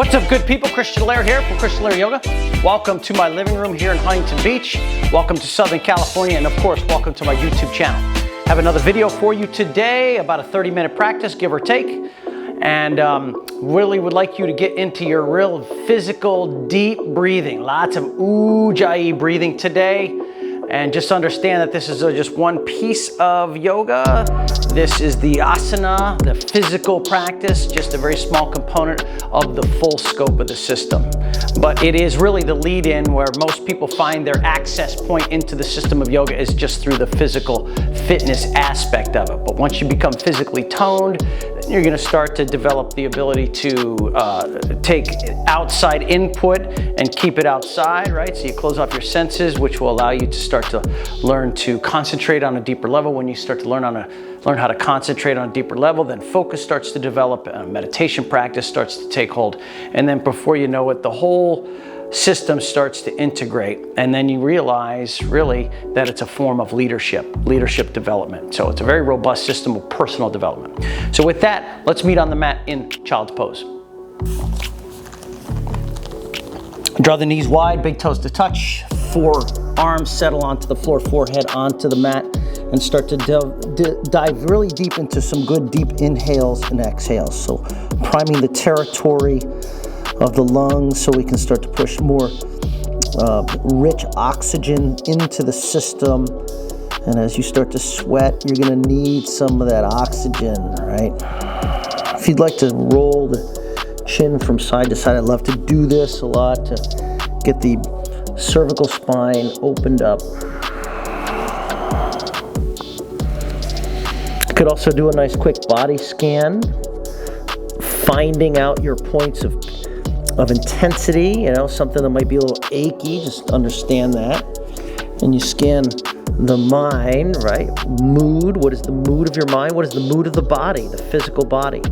What's up, good people? Christian Allaire here from Christian Allaire Yoga. Welcome to my living room here in Huntington Beach. Welcome to Southern California, and of course, welcome to my YouTube channel. Have another video for you today, about a 30-minute practice, give or take. And really would like you to get into your real physical, deep breathing. Lots of ujjayi breathing today. And just understand that this is just one piece of yoga. This is the asana, the physical practice, just a very small component of the full scope of the system. But it is really the lead-in where most people find their access point into the system of yoga is just through the physical fitness aspect of it. But once you become physically toned, you're going to start to develop the ability to take outside input and keep it outside, right? So you close off your senses, which will allow you to start to learn to concentrate on a deeper level. When you start to learn how to concentrate on a deeper level, then focus starts to develop, meditation practice starts to take hold, and then before you know it, the whole system starts to integrate, and then you realize really that it's a form of leadership development. So it's a very robust system of personal development. So with that, let's meet on the mat in child's pose. Draw the knees wide, big toes to touch, forearms settle onto the floor, forehead onto the mat, and start to dive really deep into some good deep inhales and exhales. So priming the territory of the lungs so we can start to push more rich oxygen into the system. And as you start to sweat, you're gonna need some of that oxygen, right? If you'd like to roll the chin from side to side, I'd love to do this a lot to get the cervical spine opened up. You could also do a nice quick body scan, finding out your points of intensity, you know, something that might be a little achy, just understand that. And you scan the mind, right? Mood, what is the mood of your mind? What is the mood of the body, the physical body?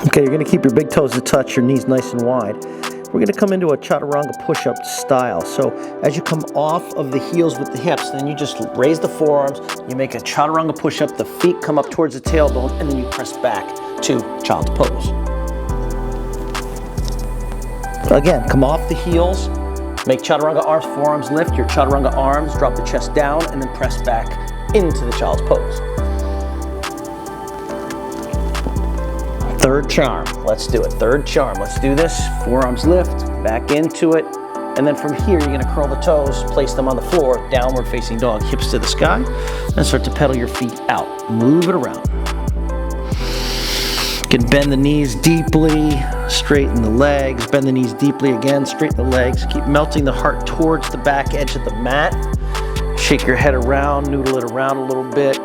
Okay, you're gonna keep your big toes to touch, your knees nice and wide. We're gonna come into a chaturanga push-up style. So as you come off of the heels with the hips, then you just raise the forearms, you make a chaturanga push-up, the feet come up towards the tailbone, and then you press back to child's pose. Again, come off the heels, make chaturanga arms, forearms lift, your chaturanga arms, drop the chest down, and then press back into the child's pose. Third charm, let's do it. Third charm, let's do this. Forearms lift, back into it. And then from here, you're gonna curl the toes, place them on the floor, downward facing dog, hips to the sky, and start to pedal your feet out. Move it around. You can bend the knees deeply, straighten the legs, bend the knees deeply again, straighten the legs. Keep melting the heart towards the back edge of the mat. Shake your head around, noodle it around a little bit.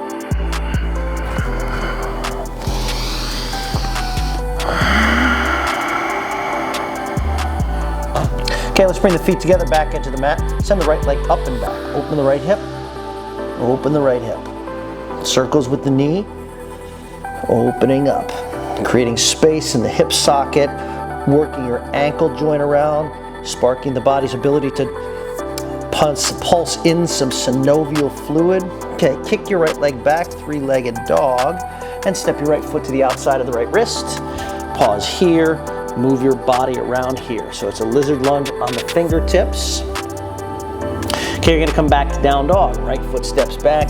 Okay, let's bring the feet together, back edge of the mat. Send the right leg up and back. Open the right hip. Open the right hip. Circles with the knee. Opening up. Creating space in the hip socket. Working your ankle joint around. Sparking the body's ability to pulse in some synovial fluid. Okay, kick your right leg back, three-legged dog. And step your right foot to the outside of the right wrist. Pause here. Move your body around here. So it's a lizard lunge on the fingertips. Okay, you're gonna come back to down dog. Right foot steps back,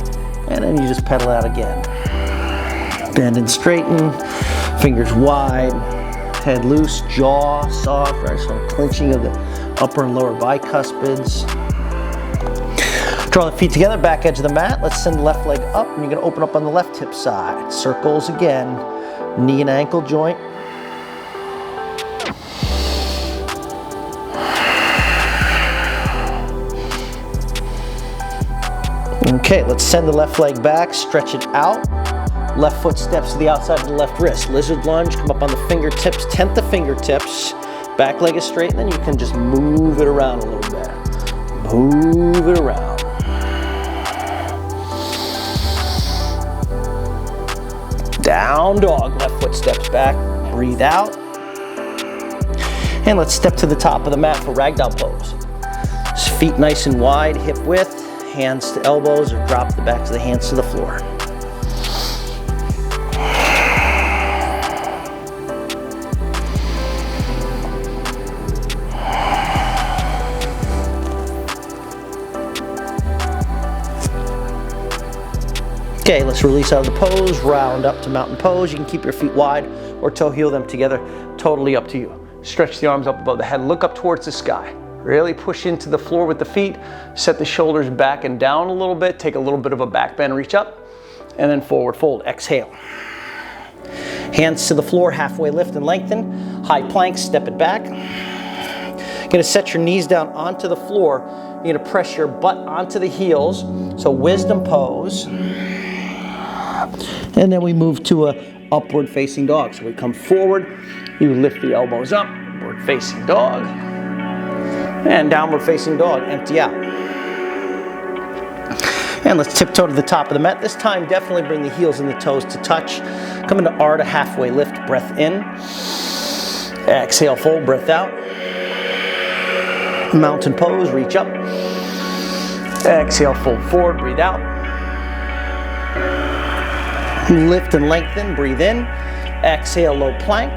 and then you just pedal out again. Bend and straighten, fingers wide, head loose, jaw soft, right? So clenching of the upper and lower bicuspids. Draw the feet together, back edge of the mat. Let's send the left leg up, and you're gonna open up on the left hip side. Circles again, knee and ankle joint. Okay, let's send the left leg back, stretch it out. Left foot steps to the outside of the left wrist. Lizard lunge, come up on the fingertips, tent the fingertips. Back leg is straight, and then you can just move it around a little bit. Move it around. Down dog, left foot steps back, breathe out. And let's step to the top of the mat for ragdoll pose. Feet nice and wide, hip width, hands to elbows, or drop the backs of the hands to the floor. Okay, let's release out of the pose, round up to mountain pose. You can keep your feet wide or toe heel them together, totally up to you. Stretch the arms up above the head, look up towards the sky. Really push into the floor with the feet, set the shoulders back and down a little bit, take a little bit of a back bend, reach up, and then forward fold, exhale. Hands to the floor, halfway lift and lengthen. High plank, step it back. You're gonna set your knees down onto the floor. You're gonna press your butt onto the heels, so wisdom pose. And then we move to a upward facing dog. So we come forward, you lift the elbows up, upward facing dog, and downward facing dog, empty out. And let's tiptoe to the top of the mat. This time, definitely bring the heels and the toes to touch. Come into R to halfway lift, breath in. Exhale, fold, breath out. Mountain pose, reach up. Exhale, fold forward, breathe out. Lift and lengthen, breathe in. Exhale, low plank.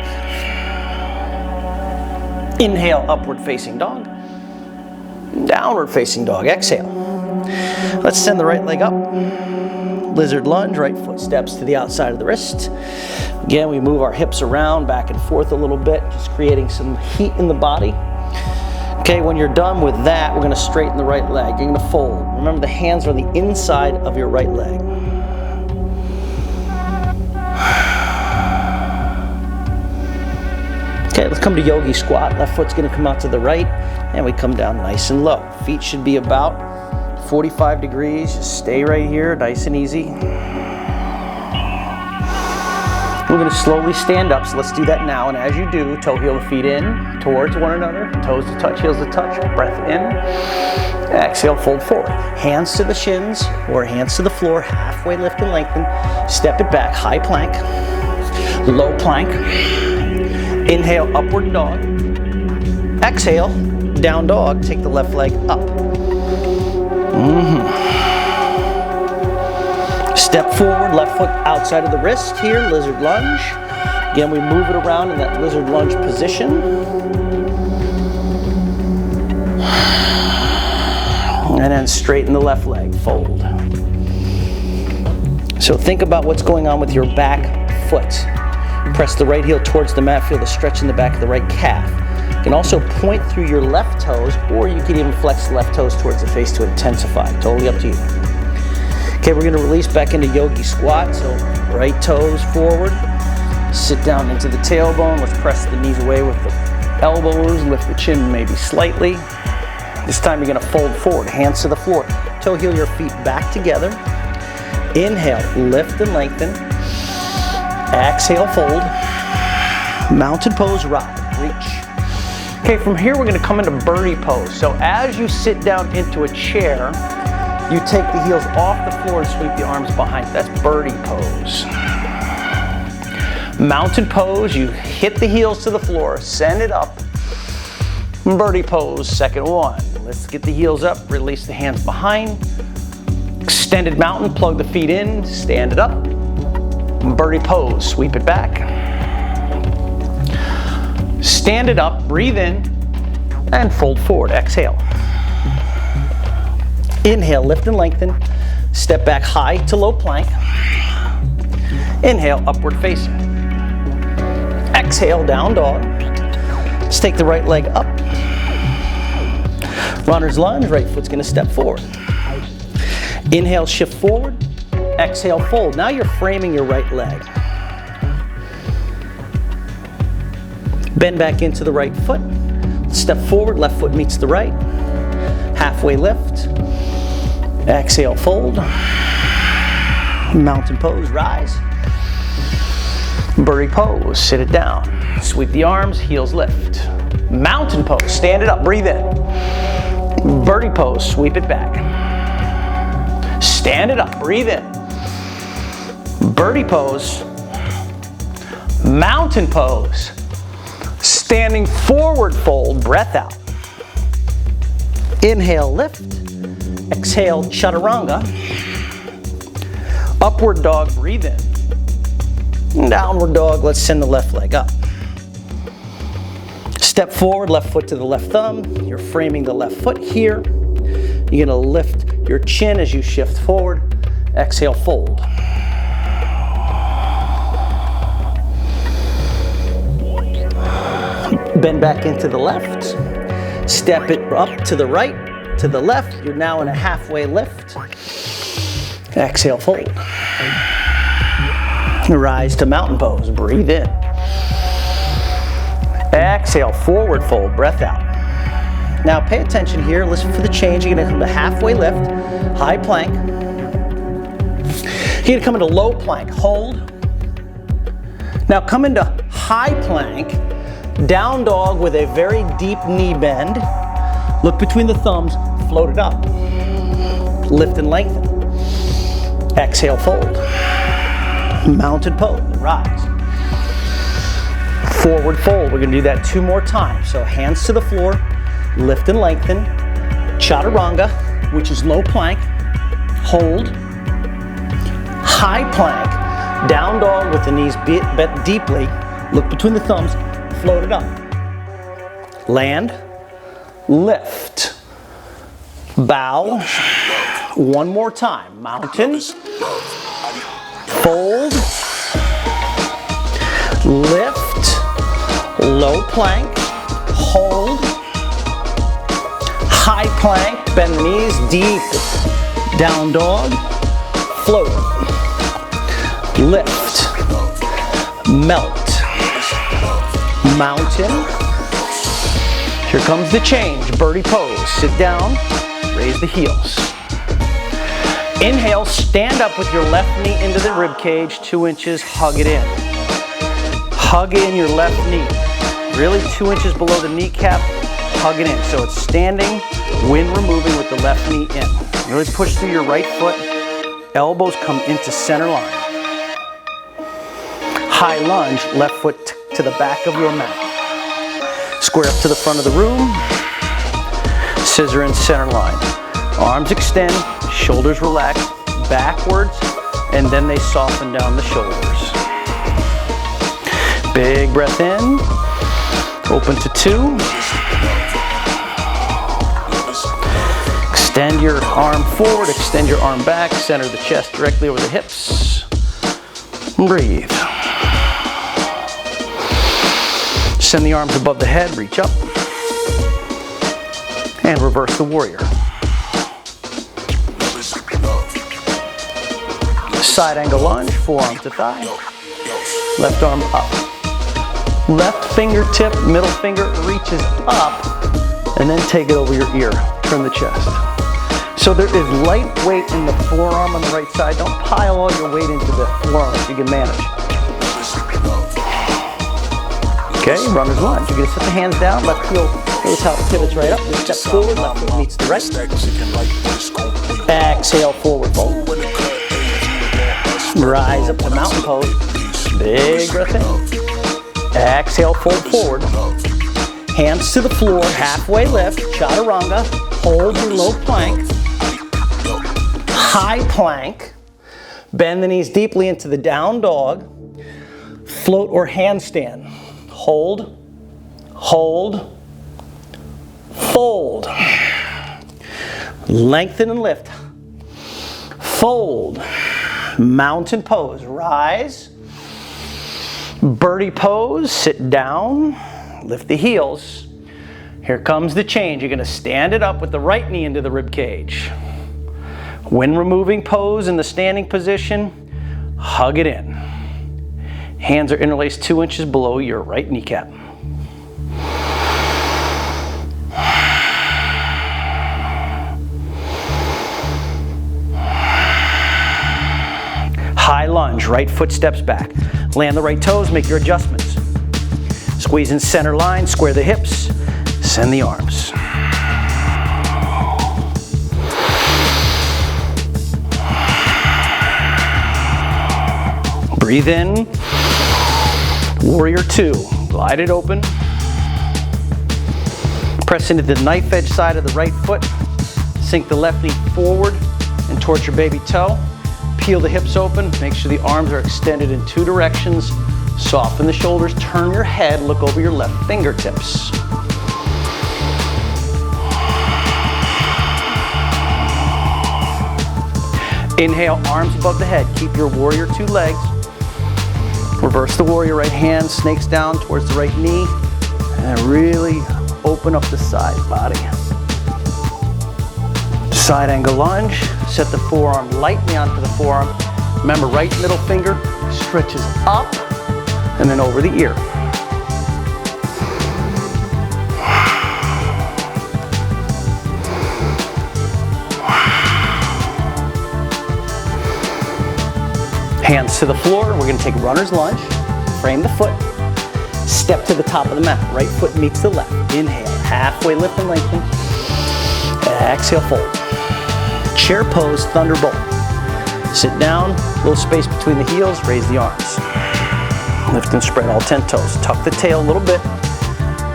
Inhale, upward facing dog. Downward facing dog, exhale. Let's send the right leg up. Lizard lunge, right foot steps to the outside of the wrist. Again, we move our hips around, back and forth a little bit, just creating some heat in the body. Okay, when you're done with that, we're gonna straighten the right leg. You're gonna fold. Remember, the hands are on the inside of your right leg. Okay, let's come to yogi squat. Left foot's gonna come out to the right, and we come down nice and low. Feet should be about 45 degrees. Just stay right here, nice and easy. We're gonna slowly stand up, so let's do that now. And as you do, toe heel the feet in towards one another, toes to touch, heels to touch, breath in. Exhale, fold forward. Hands to the shins or hands to the floor, halfway lift and lengthen. Step it back, high plank, low plank. Inhale, upward dog. Exhale, down dog. Take the left leg up. Step forward, left foot outside of the wrist here, lizard lunge. Again, we move it around in that lizard lunge position. And then straighten the left leg, fold. So think about what's going on with your back foot. Press the right heel towards the mat, feel the stretch in the back of the right calf. You can also point through your left toes, or you can even flex the left toes towards the face to intensify. Totally up to you. Okay, we're gonna release back into yogi squat. So right toes forward, sit down into the tailbone. Let's press the knees away with the elbows, lift the chin maybe slightly. This time you're gonna fold forward, hands to the floor. Toe heel your feet back together. Inhale, lift and lengthen. Exhale, fold. Mountain pose, rock, reach. Okay, from here we're gonna come into birdie pose. So as you sit down into a chair, you take the heels off the floor and sweep the arms behind. That's birdie pose. Mountain pose, you hit the heels to the floor, send it up. Birdie pose, second one. Let's get the heels up, release the hands behind. Extended mountain, plug the feet in, stand it up. Birdie pose, sweep it back. Stand it up, breathe in, and fold forward, exhale. Inhale, lift and lengthen. Step back high to low plank. Inhale, upward facing. Exhale, down dog. Let's take the right leg up. Runner's lunge, right foot's gonna step forward. Inhale, shift forward. Exhale, fold. Now you're framing your right leg. Bend back into the right foot. Step forward, left foot meets the right. Halfway lift. Exhale, fold. Mountain pose, rise. Birdie pose, sit it down. Sweep the arms, heels lift. Mountain pose, stand it up, breathe in. Birdie pose, sweep it back. Stand it up, breathe in. Birdie pose. Mountain pose. Standing forward fold, breath out. Inhale, lift. Exhale, chaturanga. Upward dog, breathe in. Downward dog, let's send the left leg up. Step forward, left foot to the left thumb. You're framing the left foot here. You're gonna lift your chin as you shift forward. Exhale, fold. Bend back into the left. Step it up to the right, to the left. You're now in a halfway lift. Exhale, fold. Rise to mountain pose, breathe in. Exhale, forward fold, breath out. Now pay attention here, listen for the change. You're gonna come to halfway lift, high plank. You're gonna come into low plank, hold. Now come into high plank, down dog with a very deep knee bend. Look between the thumbs, float it up. Lift and lengthen. Exhale, fold. Mountain pose, rise. Forward fold, we're gonna do that 2 more times. So hands to the floor, lift and lengthen. Chaturanga, which is low plank, hold. High plank, down dog with the knees bent deeply. Look between the thumbs, float it up. Land, lift, bow. 1 more time, mountain, fold, lift, low plank, hold, high plank, bend the knees deep, down dog, float, lift, melt, mountain. Here comes the change, birdie pose, sit down, raise the heels. Inhale, stand up with your left knee into the rib cage, 2 inches, hug it in. Hug in your left knee. Really 2 inches below the kneecap, hug it in. So it's standing, wind removing with the left knee in. Really push through your right foot, elbows come into center line. High lunge, left foot to the back of your mat. Square up to the front of the room, scissor in center line. Arms extend, shoulders relax, backwards, and then they soften down the shoulders. Big breath in, open to 2. Extend your arm forward, extend your arm back, center the chest directly over the hips. Breathe. Send the arms above the head, reach up. And reverse the warrior. Side angle lunge, forearm to thigh. Left arm up. Left fingertip, middle finger reaches up, and then take it over your ear. Turn the chest. So there is light weight in the forearm on the right side. Don't pile all your weight into the forearm if you can manage. Okay, runner's lunge. You're gonna set the hands down, left heel, notice how it pivots right up. You step forward, left foot meets the right. Exhale, forward fold. Rise up to mountain pose. Big breath in. Exhale, fold forward. Hands to the floor, halfway lift, chaturanga. Hold your low plank. High plank. Bend the knees deeply into the down dog. Float or handstand. Hold, hold, fold. Lengthen and lift. Fold. Mountain pose, rise. Birdie pose, sit down, lift the heels. Here comes the change. You're gonna stand it up with the right knee into the rib cage. When removing pose in the standing position, hug it in. Hands are interlaced 2 inches below your right kneecap. High lunge, right foot steps back. Land the right toes, make your adjustments. Squeeze in center line, square the hips, send the arms. Breathe in. Warrior two. Glide it open. Press into the knife edge side of the right foot. Sink the left knee forward and towards your baby toe. Peel the hips open. Make sure the arms are extended in two directions. Soften the shoulders. Turn your head. Look over your left fingertips. Inhale, arms above the head. Keep your warrior two legs. Reverse the warrior, right hand snakes down towards the right knee. And really open up the side body. Side angle lunge. Set the forearm lightly onto the forearm. Remember, right middle finger stretches up and then over the ear. Hands to the floor. We're going to take runner's lunge. Frame the foot. Step to the top of the mat. Right foot meets the left. Inhale. Halfway lift and lengthen. Exhale, fold. Chair pose, thunderbolt. Sit down. Little space between the heels. Raise the arms. Lift and spread all 10 toes. Tuck the tail a little bit.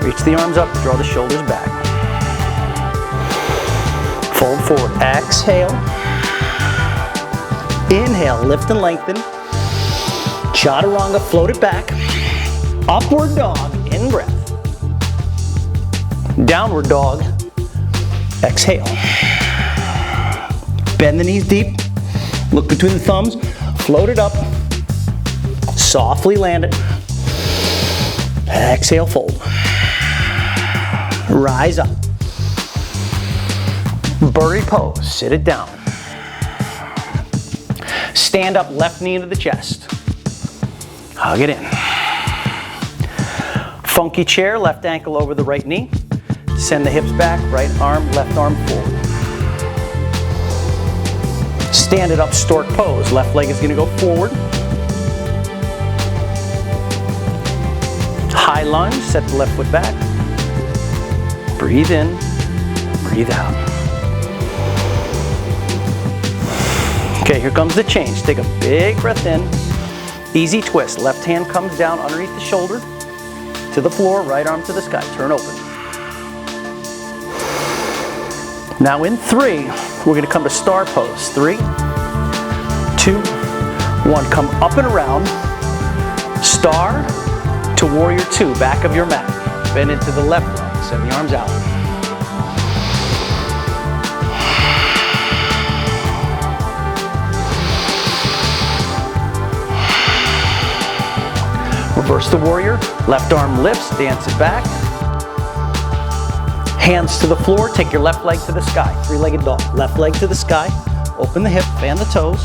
Reach the arms up. Draw the shoulders back. Fold forward. Exhale. Inhale, lift and lengthen. Chaturanga, float it back. Upward dog, in breath. Downward dog, exhale. Bend the knees deep. Look between the thumbs. Float it up. Softly land it. Exhale, fold. Rise up. Birdie pose, sit it down. Stand up, left knee into the chest. Hug it in. Funky chair, left ankle over the right knee. Send the hips back, right arm, left arm forward. Stand it up, stork pose. Left leg is going to go forward. High lunge, set the left foot back. Breathe in, breathe out. Okay, here comes the change. Take a big breath in. Easy twist. Left hand comes down underneath the shoulder to the floor, right arm to the sky. Turn open. Now in 3, we're going to come to star pose. 3, 2, 1. Come up and around. Star to warrior 2, back of your mat. Bend into the left leg. Send the arms out. Reverse the warrior, left arm lifts, dance it back. Hands to the floor, take your left leg to the sky. 3-legged dog. Left leg to the sky, open the hip, fan the toes,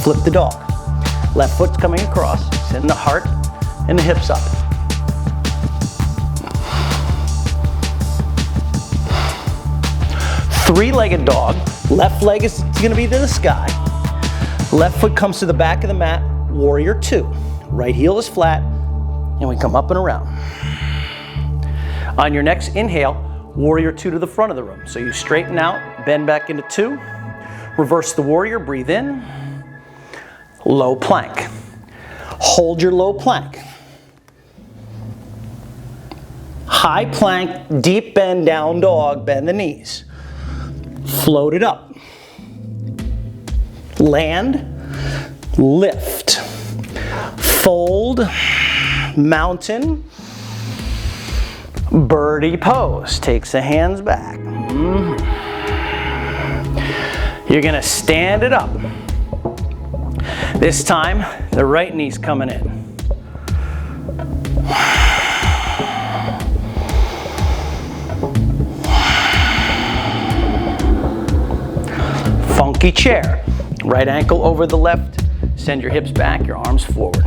flip the dog. Left foot's coming across, send the heart and the hips up. Three-legged dog, left leg is going to be to the sky. Left foot comes to the back of the mat, warrior 2. Right heel is flat, and we come up and around. On your next inhale, warrior 2 to the front of the room. So you straighten out, bend back into 2, reverse the warrior, breathe in, low plank. Hold your low plank. High plank, deep bend, down dog, bend the knees. Float it up. Land, lift. Fold, mountain, birdie pose. Takes the hands back. You're gonna stand it up. This time, the right knee's coming in. Funky chair. Right ankle over the left. Send your hips back, your arms forward.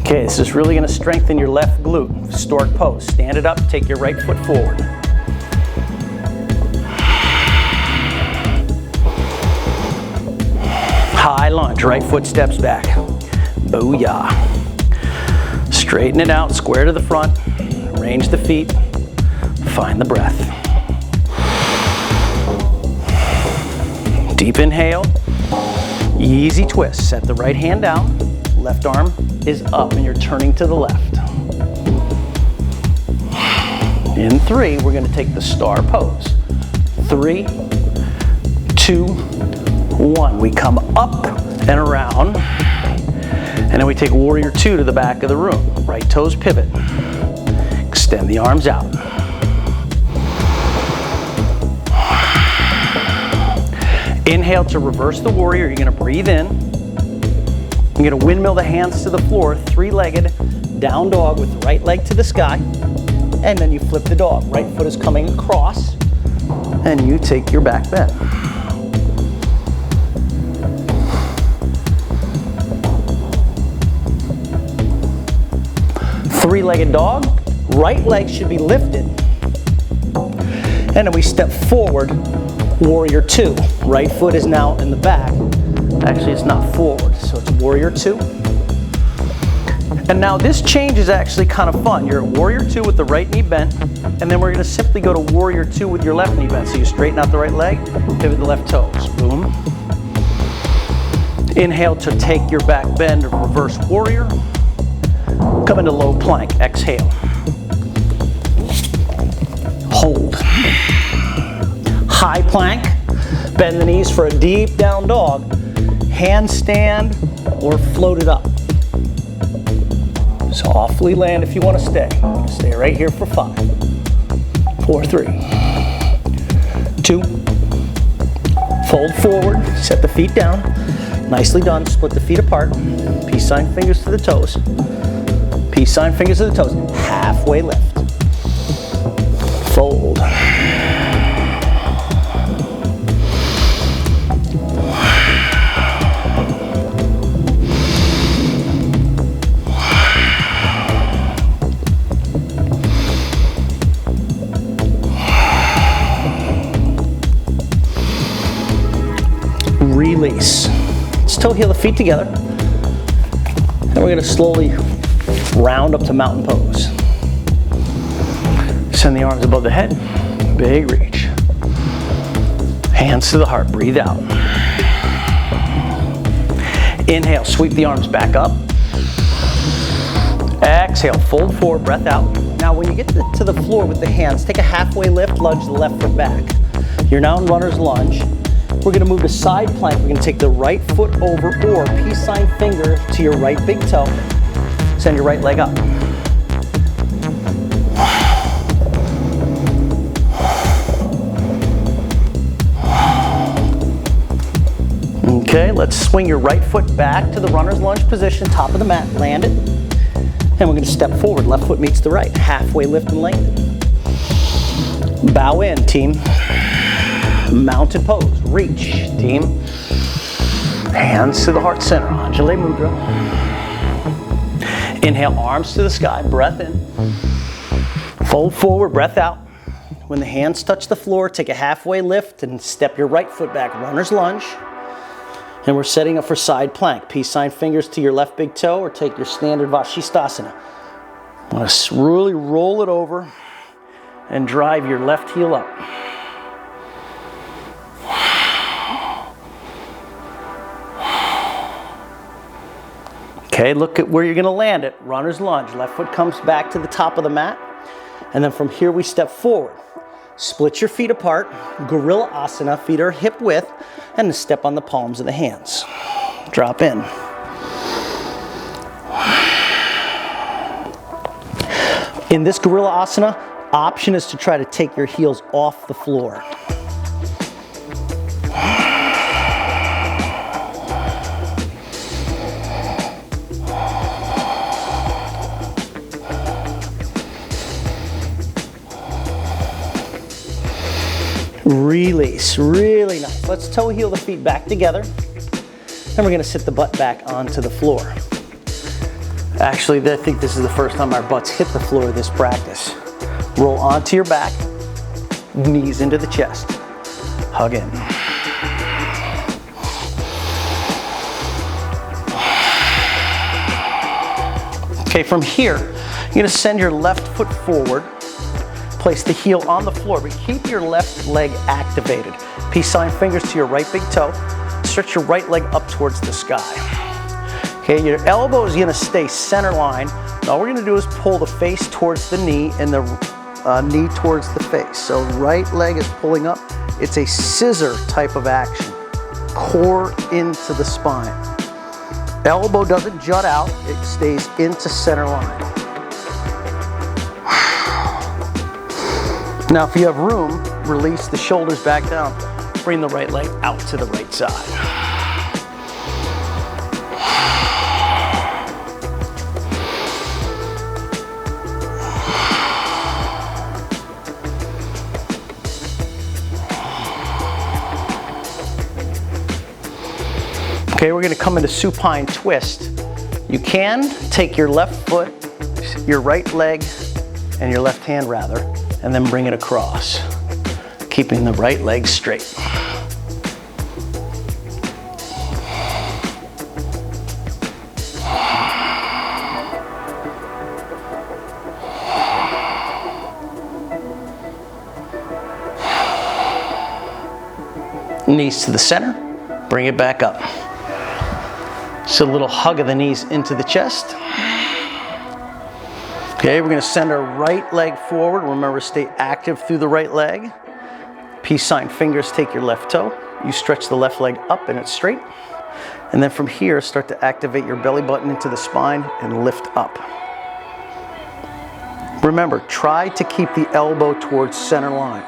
Okay, this is really going to strengthen your left glute. Stork pose. Stand it up, take your right foot forward. High lunge, right foot steps back. Booyah. Straighten it out, square to the front, arrange the feet, find the breath. Deep inhale, easy twist. Set the right hand down, left arm is up and you're turning to the left. In 3, we're going to take the star pose. 3, 2, 1. We come up and around, and then we take warrior 2 to the back of the room. Right toes pivot. Extend the arms out. Inhale to reverse the warrior. You're going to breathe in. You're going to windmill the hands to the floor, 3-legged down dog with the right leg to the sky. And then you flip the dog. Right foot is coming across, and you take your back bend. Three-legged dog, right leg should be lifted. And then we step forward, warrior 2. Right foot is now in the back. Actually, it's not forward, so it's warrior 2. And now this change is actually kind of fun. You're at warrior 2 with the right knee bent, and then we're going to simply go to warrior 2 with your left knee bent. So you straighten out the right leg, pivot the left toes. Boom. Inhale to take your back bend, reverse warrior. Come into low plank, exhale. Hold. High plank, bend the knees for a deep down dog. Handstand or float it up. Softly land if you want to stay. Stay right here for 5, 4, 3, 2. Fold forward, set the feet down. Nicely done, split the feet apart. Peace sign, fingers to the toes. Peace sign, fingers to the toes. Halfway lift. Fold. Release. Let's toe heel the feet together. And we're going to slowly round up to mountain pose. Send the arms above the head. Big reach. Hands to the heart. Breathe out. Inhale, sweep the arms back up. Exhale, fold forward, breath out. Now when you get to the floor with the hands, take a halfway lift, lunge the left foot back. You're now in runner's lunge. We're going to move to side plank. We're going to take the right foot over or peace sign finger to your right big toe. Send your right leg up. Okay, let's swing your right foot back to the runner's lunge position, top of the mat, land it. And we're going to step forward, left foot meets the right, halfway lift and lengthen. Bow in, team. Mountain pose, reach, team. Hands to the heart center, Anjali Mudra. Inhale, arms to the sky, breath in. Fold forward, breath out. When the hands touch the floor, take a halfway lift and step your right foot back, runner's lunge. And we're setting up for side plank. Peace sign fingers to your left big toe or take your standard Vashisthasana. Want to really roll it over and drive your left heel up. Okay, look at where you're going to land it. Runner's lunge. Left foot comes back to the top of the mat. And then from here we step forward. Split your feet apart. Gorilla Asana. Feet are hip width. And then step on the palms of the hands. Drop in. In this Gorilla Asana, option is to try to take your heels off the floor. Release, really nice. Let's toe heel the feet back together. Then we're gonna sit the butt back onto the floor. Actually, I think this is the first time our butts hit the floor this practice. Roll onto your back, knees into the chest. Hug in. Okay, from here, you're gonna send your left foot forward, place the heel on the floor, but keep your left leg activated. Peace sign fingers to your right big toe. Stretch your right leg up towards the sky. Okay, your elbow is gonna stay center line. All we're gonna do is pull the face towards the knee and the knee towards the face. So right leg is pulling up. It's a scissor type of action. Core into the spine. Elbow doesn't jut out, it stays into center line. Now if you have room, release the shoulders back down. Bring the right leg out to the right side. Okay, we're gonna come into supine twist. You can take your left foot, your right leg, and your left hand rather, and then bring it across, keeping the right leg straight. Knees to the center, bring it back up. So a little hug of the knees into the chest. Okay, we're gonna send our right leg forward. Remember, stay active through the right leg. Peace sign fingers, take your left toe. You stretch the left leg up and it's straight. And then from here, start to activate your belly button into the spine and lift up. Remember, try to keep the elbow towards center line.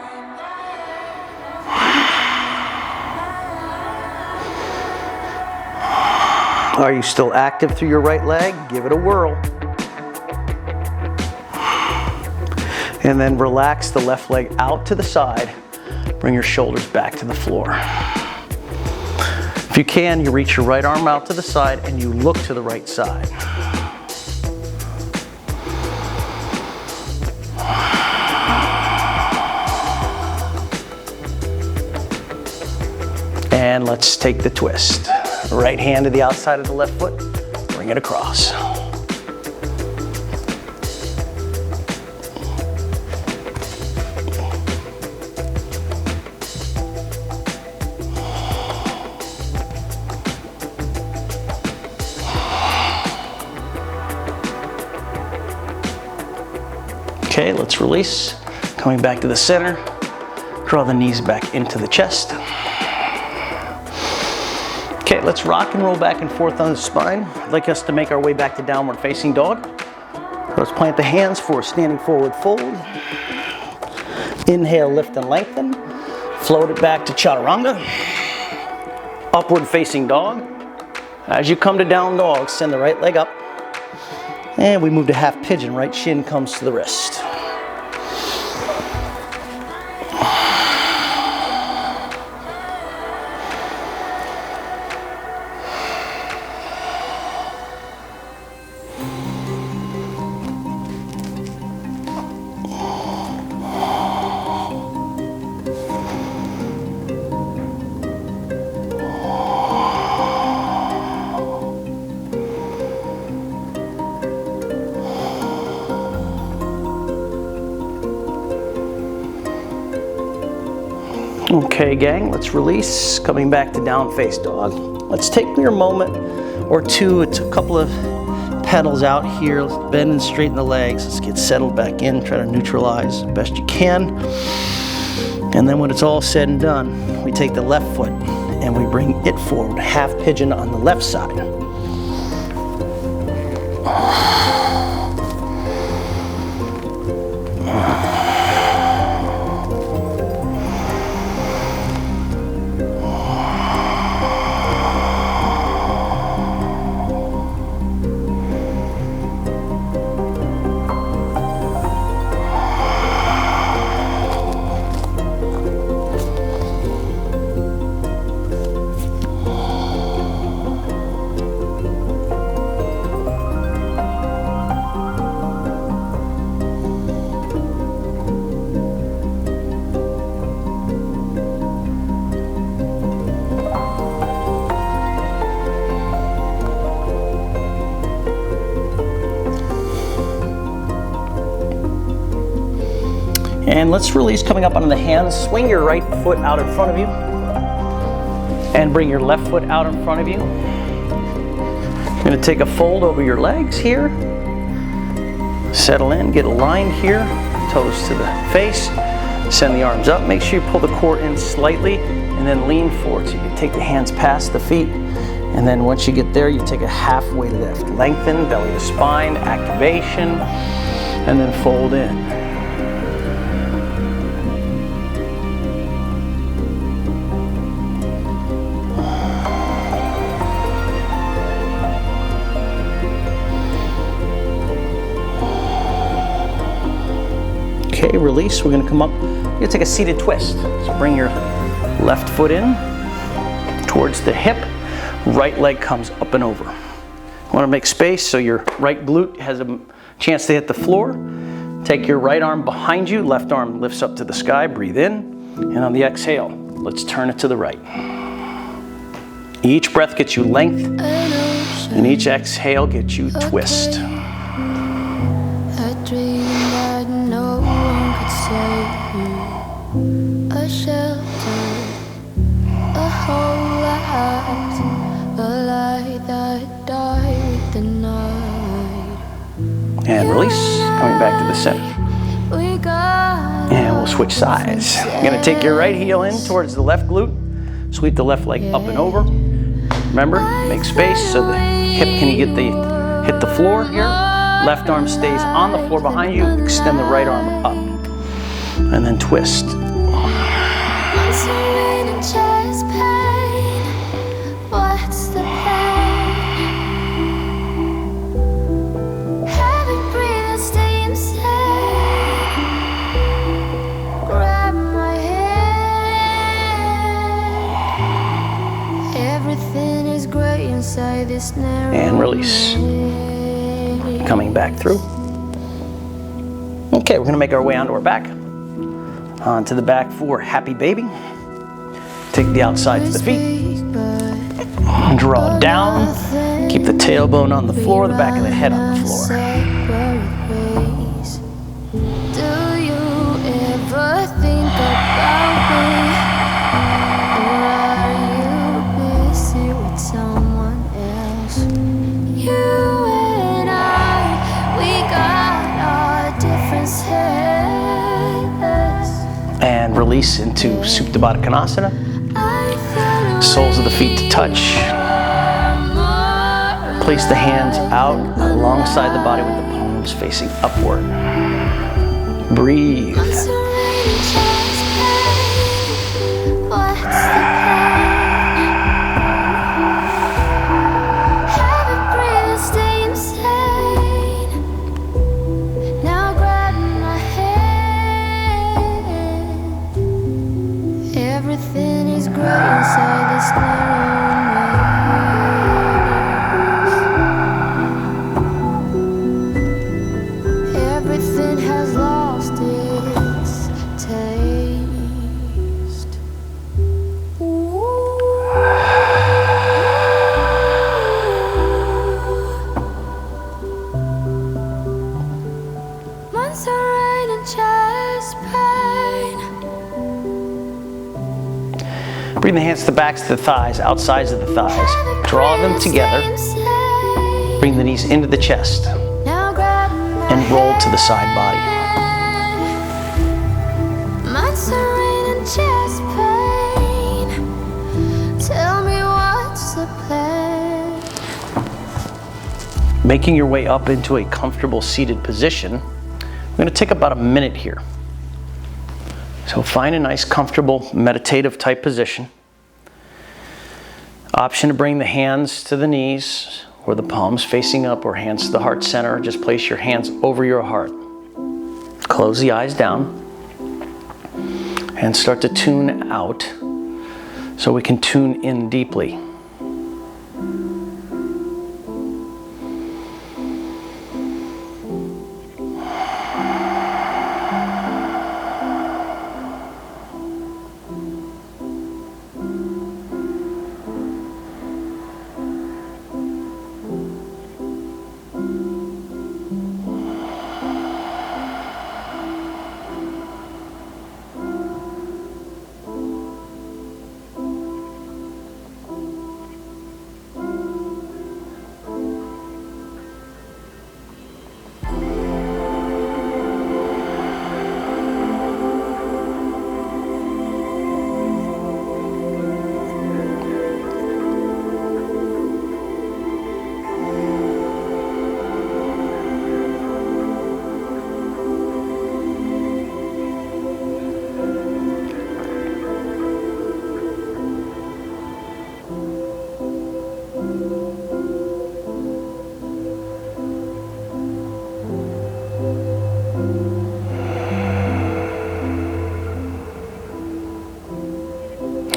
Are you still active through your right leg? Give it a whirl. And then relax the left leg out to the side. Bring your shoulders back to the floor. If you can, you reach your right arm out to the side and you look to the right side. And let's take the twist. Right hand to the outside of the left foot, bring it across. Okay, let's release. Coming back to the center, draw the knees back into the chest. Okay, let's rock and roll back and forth on the spine. I'd like us to make our way back to downward facing dog. Let's plant the hands for standing forward fold. Inhale, lift and lengthen. Float it back to chaturanga. Upward facing dog. As you come to down dog, send the right leg up. And we move to half pigeon. Right shin comes to the wrist. Okay, gang, let's release. Coming back to down face dog. Let's take your moment or two. It's a couple of pedals out here. Let's bend and straighten the legs. Let's get settled back in. Try to neutralize as best you can. And then when it's all said and done, we take the left foot and we bring it forward. Half pigeon on the left side. And let's release, coming up on the hands. Swing your right foot out in front of you. And bring your left foot out in front of you. You're going to take a fold over your legs here. Settle in, get aligned here. Toes to the face. Send the arms up. Make sure you pull the core in slightly and then lean forward. So you can take the hands past the feet. And then once you get there, you take a halfway lift. Lengthen, belly to spine, activation, and then fold in. Okay, release. We're going to come up. You're going to take a seated twist. So bring your left foot in towards the hip. Right leg comes up and over. You want to make space so your right glute has a chance to hit the floor. Take your right arm behind you. Left arm lifts up to the sky. Breathe in. And on the exhale, let's turn it to the right. Each breath gets you length. And each exhale gets you twist. A shelter, a whole life, a light that died with the night. And release, coming back to the center. And we'll switch sides. You're going to take your right heel in towards the left glute. Sweep the left leg up and over. Remember, make space so the hip can hit the floor here. Left arm stays on the floor behind you. Extend the right arm up. And then twist. What's the pain? Heavy breathing, stay insane. Grab my hand. Everything is great inside this narrow. And release. Coming back through. Okay, we're going to make our way onto our back. Onto the back for happy baby. Take the outsides of the feet. Draw down. Keep the tailbone on the floor, the back of the head on the floor. Do you ever think about me? Or are you busy with someone else? You and I, we got our differences. And release into Supta Baddha Konasana. Soles of the feet to touch. Place the hands out alongside the body with the palms facing upward. Breathe. Everything is great inside this narrow. Everything has lost its taste. Months are rain and chest pain. Bring the hands to the backs of the thighs, outsides of the thighs. Draw them together. Bring the knees into the chest. And roll to the side body. Tell me what's the plan. Making your way up into a comfortable seated position. We're going to take about a minute here. So find a nice, comfortable, meditative type position. Option to bring the hands to the knees or the palms facing up or hands to the heart center. Just place your hands over your heart. Close the eyes down and start to tune out so we can tune in deeply.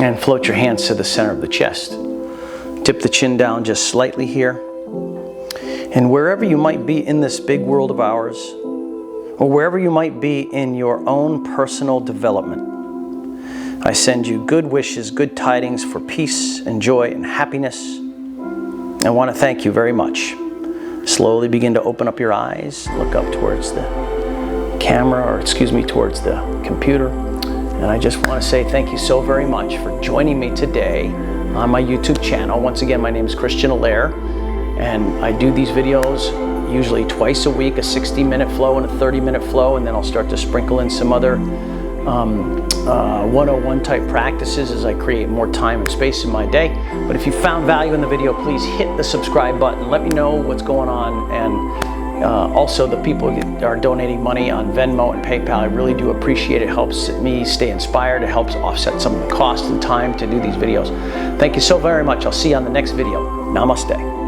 And float your hands to the center of the chest. Tip the chin down just slightly here. And wherever you might be in this big world of ours, or wherever you might be in your own personal development, I send you good wishes, good tidings for peace and joy and happiness. I want to thank you very much. Slowly begin to open up your eyes, look up towards the camera, or towards the computer. And I just want to say thank you so very much for joining me today on my YouTube channel. Once again, my name is Christian Allaire, and I do these videos usually twice a week, a 60-minute flow and a 30-minute flow, and then I'll start to sprinkle in some other 101 type practices as I create more time and space in my day. But if you found value in the video, please hit the subscribe button. Let me know what's going on. And also the people that are donating money on Venmo and PayPal, I really do appreciate it. It helps me stay inspired. It helps offset some of the cost and time to do these videos. Thank you so very much. I'll see you on the next video. Namaste.